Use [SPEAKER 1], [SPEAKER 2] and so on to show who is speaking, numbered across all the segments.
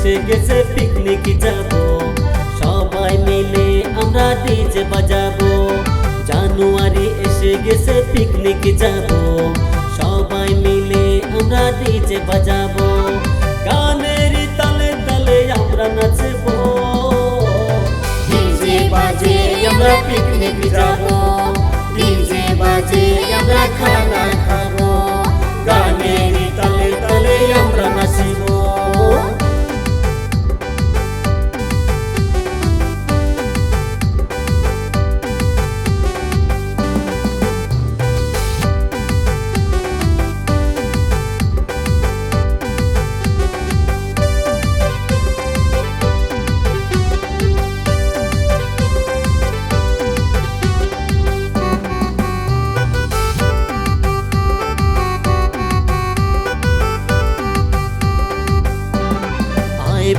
[SPEAKER 1] এসে গেছে পিকনিক যাব, সবাই মিলে আমরা ডিজে বাজাবো। জানুয়ারি এসে গেছে পিকনিক যাব, সবাই মিলে আমরা ডিজে বাজাবো। গানের তালে তালে আমরা নাচবো,
[SPEAKER 2] ডিজে বাজে আমরা পিকনিক যাবো, ডিজে বাজে আমরা খানা খাবো,
[SPEAKER 1] গানের তালে তালে আমরা নাচবো।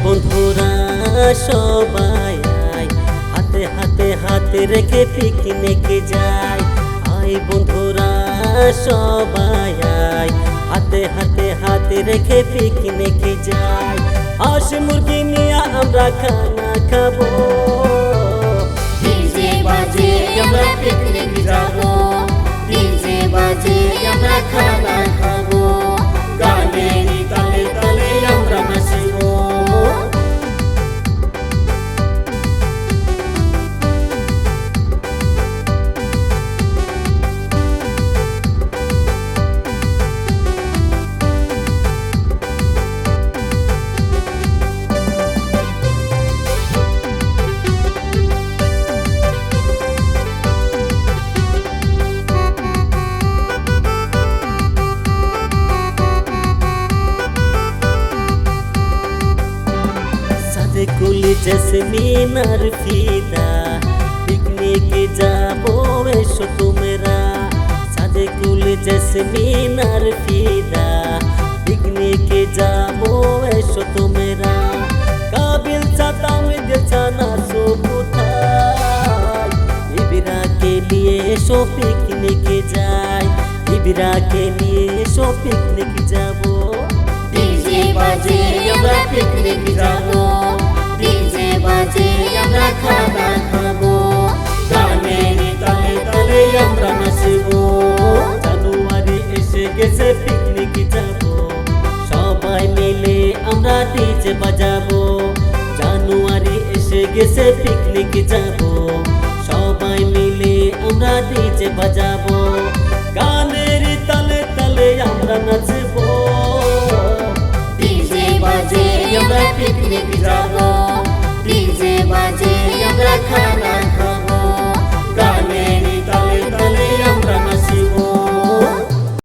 [SPEAKER 1] বন্ধুরা সবাই আয়, হাতে হাতে হাতে রেখে পিকনিকে যাই। আয় বন্ধুরা সবাই আয়, হাতে হাতে হাতে রেখে পিকনিকে যাই। হাঁস মুরগি নিয়ে আমরা খানা খাবো,
[SPEAKER 2] ডিজে বাজে আমরা পিকনিক যাবো, ডিজে বাজে আমরা খানা খাবো,
[SPEAKER 1] গানের তালে তালে আমরা নাচবো। কুল জেসমিন আর ফিদা পিকনিকে যাবো এসো তোমরা। সাদে কুল জেসমিন আর ফিদা পিকনিকে যাবো এসো তোমরা। কাবিল চাতাম দেছানা সো কোথায়, ইবিরাকে নিয়ে এসো পিকনিকে যাই, ইবিরাকে নিয়ে এসো পিকনিক যাবো।
[SPEAKER 2] ডিজে বাজে আমরা পিকনিক যাবো, ডিজে বাজে আমরা খানা খাবো,
[SPEAKER 1] গানের তালে তালে আমরা নাচবো। জানুয়ারি এসে গেছে পিকনিক যাব, সবাই মিলে আমরা ডিজে বাজাবো। জানুয়ারি এসে গেছে পিকনিক যাব, সবাই মিলে আমরা ডিজে বাজাবো। গানের তালে তালে আমরা নাচবো,
[SPEAKER 2] ডিজে বাজে আমরা পিকনিক যাবো,